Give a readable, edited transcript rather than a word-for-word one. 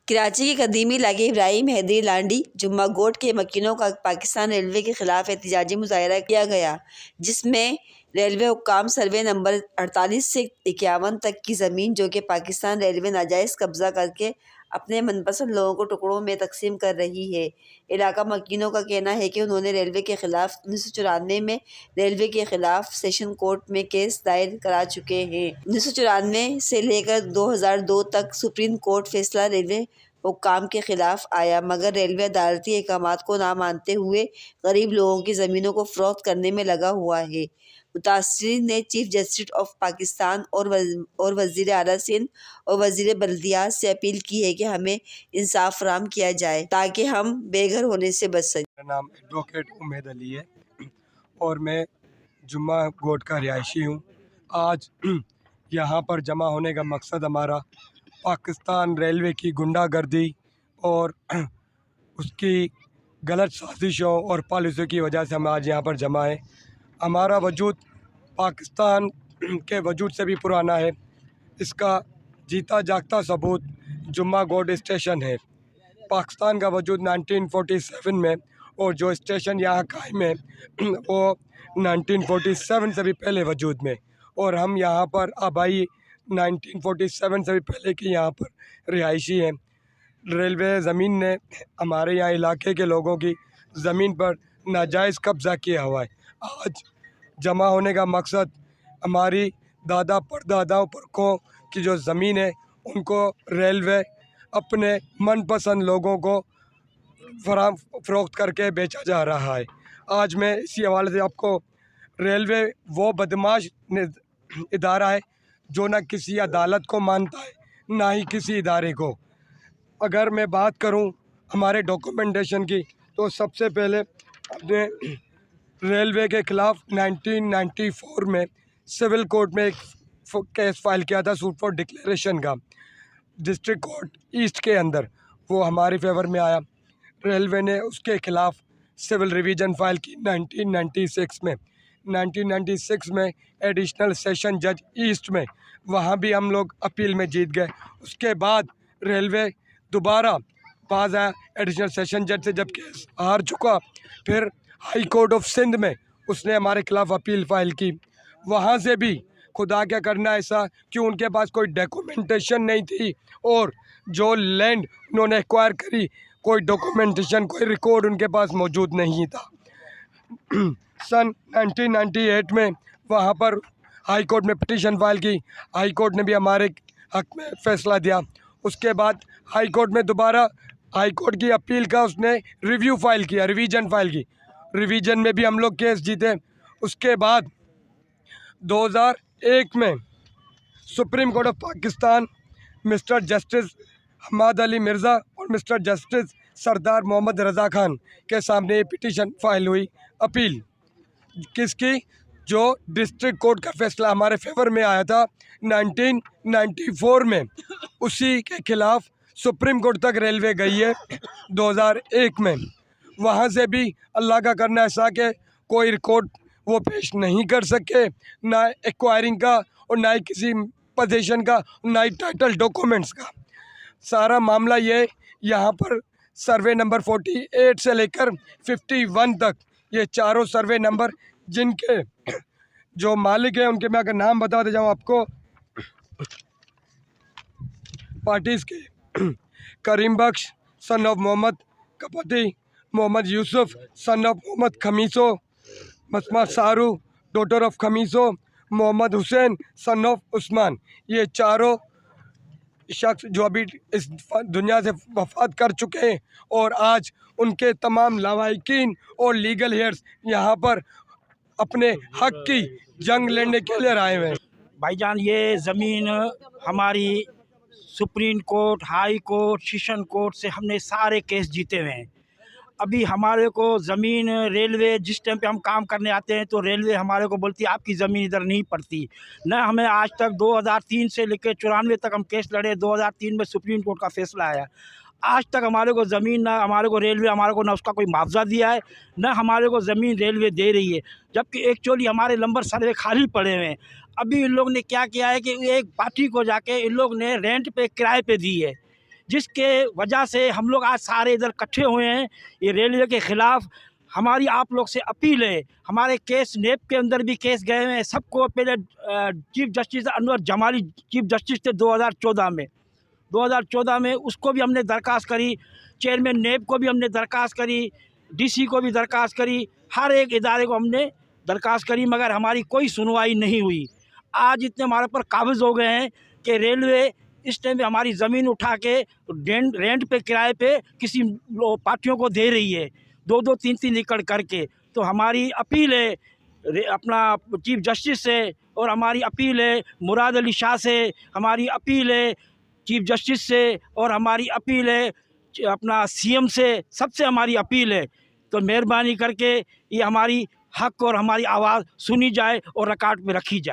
कराची के कदीमी इलाके इब्राहिम हैदरी लांडी जुम्मा गोट के मकीनों का पाकिस्तान रेलवे के खिलाफ एहतजाजी मुजाहरा किया गया, जिसमें रेलवे हुक्काम सर्वे नंबर 48 से 51 तक की ज़मीन जो कि पाकिस्तान रेलवे नाजायज़ कब्ज़ा करके अपने मनपसंद लोगों को टुकड़ों में तकसीम कर रही है। इलाका मकीनों का कहना है कि उन्होंने रेलवे के ख़िलाफ़ 1994 में रेलवे के ख़िलाफ़ सेशन कोर्ट में केस दायर करा चुके हैं। 1994 से लेकर 2002 तक सुप्रीम कोर्ट फैसला रेलवे हुक्काम के खिलाफ आया, मगर रेलवे अदालती अहकामात को ना मानते हुए गरीब लोगों की ज़मीनों को फ़रोख्त करने में लगा हुआ है। मुतासिरीन ने चीफ जस्टिस ऑफ पाकिस्तान और वज़ीर आला सिंध और वज़ीर बल्दियात से अपील की है कि हमें इंसाफ फराहम किया जाए ताकि हम बेघर होने से बच सकें। मेरा नाम एडवोकेट उम्मेद अली है और मैं जुम्मा गोट का रिहायशी हूँ। आज यहाँ पर जमा होने का मकसद हमारा पाकिस्तान रेलवे की गुंडागर्दी और उसकी गलत साजिशों और पॉलिसी की वजह से हम आज यहाँ पर जमा हैं। हमारा वजूद पाकिस्तान के वजूद से भी पुराना है। इसका जीता जागता सबूत जुम्मा गोट स्टेशन है। पाकिस्तान का वजूद 1947 में और जो स्टेशन यहाँ कायम है वो 1947 से भी पहले वजूद में, और हम यहाँ पर आबाई 1947 से भी पहले की यहाँ पर रिहायशी हैं। रेलवे ज़मीन ने हमारे यहाँ इलाके के लोगों की ज़मीन पर नाजायज़ कब्ज़ा किया हुआ है। आज जमा होने का मकसद हमारी दादा परदादाओं पुरखों की जो ज़मीन है उनको रेलवे अपने मनपसंद लोगों को फ़रोख्त करके बेचा जा रहा है। आज मैं इसी हवाले से आपको रेलवे वो बदमाश इदारा है जो ना किसी अदालत को मानता है ना ही किसी इदारे को। अगर मैं बात करूं हमारे डॉक्यूमेंटेशन की तो सबसे पहले अपने रेलवे के ख़िलाफ़ 1994 में सिविल कोर्ट में एक केस फाइल किया था सूट फॉर डिक्लेरेशन का, डिस्ट्रिक्ट कोर्ट ईस्ट के अंदर। वो हमारे फेवर में आया। रेलवे ने उसके ख़िलाफ़ सिविल रिवीजन फाइल की 1996 में। 1996 में एडिशनल सेशन जज ईस्ट में, वहाँ भी हम लोग अपील में जीत गए। उसके बाद रेलवे दोबारा पास आया एडिशनल सेशन जज से, जब केस हार चुका फिर हाई कोर्ट ऑफ सिंध में उसने हमारे खिलाफ़ अपील फाइल की। वहाँ से भी खुदा क्या करना ऐसा कि उनके पास कोई डॉक्यूमेंटेशन नहीं थी और जो लैंड उन्होंने एक्वायर करी कोई डॉक्यूमेंटेशन कोई रिकॉर्ड उनके पास मौजूद नहीं था। सन 1998 में वहाँ पर हाई कोर्ट में पिटीशन फाइल की। हाई कोर्ट ने भी हमारे हक में फ़ैसला दिया। उसके बाद हाई कोर्ट में दोबारा हाई कोर्ट की अपील का उसने रिव्यू फाइल किया, रिवीजन फाइल की। रिवीजन में भी हम लोग केस जीते। उसके बाद 2001 में Supreme Court of Pakistan Mister Justice Hamad Ali Mirza और मिस्टर जस्टिस सरदार मोहम्मद रज़ा खान के सामने ये पिटीशन फाइल हुई अपील किसकी, जो डिस्ट्रिक्ट कोर्ट का फैसला हमारे फेवर में आया था 1994 में। उसी के खिलाफ़ सुप्रीम कोर्ट तक रेलवे गई है 2001 में। वहाँ से भी अल्लाह का करना ऐसा कि कोई रिकॉर्ड वो पेश नहीं कर सके, ना एक्वायरिंग का और ना ही किसी पोजीशन का, ना ही टाइटल डॉक्यूमेंट्स का। सारा मामला ये यहाँ पर सर्वे नंबर 48 से लेकर 51 तक ये चारों सर्वे नंबर जिनके जो मालिक हैं उनके मैं अगर नाम बताते जाऊँ आपको, पार्टीज़ के Karim Bakhsh son of Mohammad Kapati, Mohammad Yusuf son of Mohammad Khamiso, Masma Saru daughter of Khamiso, Mohammad Hussain son of Usman. ये चारों शख्स जो अभी इस दुनिया से वफ़ात कर चुके हैं और आज उनके तमाम लवाहिकीन और लीगल हेयर्स यहाँ पर अपने हक की जंग लड़ने के लिए आए हुए हैं। भाईजान, ये ज़मीन हमारी supreme court, high court, session court से हमने सारे केस जीते हुए हैं। अभी हमारे को ज़मीन रेलवे जिस टाइम पे हम काम करने आते हैं तो रेलवे हमारे को बोलती है आपकी ज़मीन इधर नहीं पड़ती। न हमें आज तक 2003 से लेकर 94 तक हम केस लड़े। 2003 में सुप्रीम कोर्ट का फैसला आया। आज तक हमारे को ज़मीन ना हमारे को रेलवे हमारे को ना उसका कोई मुआवजा दिया है, न हमारे को ज़मीन रेलवे दे रही है, जबकि एक्चुअली हमारे नंबर सर्वे खाली पड़े हुए हैं। अभी इन लोग ने क्या किया है कि एक पार्टी को जाके इन लोग ने रेंट पे किराए पे दी है जिसके वजह से हम लोग आज सारे इधर इकट्ठे हुए हैं। ये रेलवे के ख़िलाफ़ हमारी आप लोग से अपील है। हमारे केस नेप के अंदर भी केस गए हैं सबको। पहले chief justice Anwar Jamali chief justice थे 2014 में उसको भी हमने दरख्वास्त करी। चेयरमैन नेप को भी हमने दरख्वास्त करी, डीसी को भी दरख्वास्त करी, हर एक इदारे को हमने दरख्वास्त करी, मगर हमारी कोई सुनवाई नहीं हुई। आज इतने हमारे पर काबिज हो गए हैं कि रेलवे इस टाइम पे हमारी ज़मीन उठा के रेंट पे किराए पे किसी पार्टियों को दे रही है, 2-2 3-3 एकड़ करके। तो हमारी अपील है अपना चीफ जस्टिस से, और हमारी अपील है मुराद अली शाह से, हमारी अपील है चीफ जस्टिस से, और हमारी अपील है अपना सीएम से। सबसे हमारी अपील है तो मेहरबानी करके ये हमारी हक और हमारी आवाज़ सुनी जाए और रिकॉर्ड पे रखी जाए।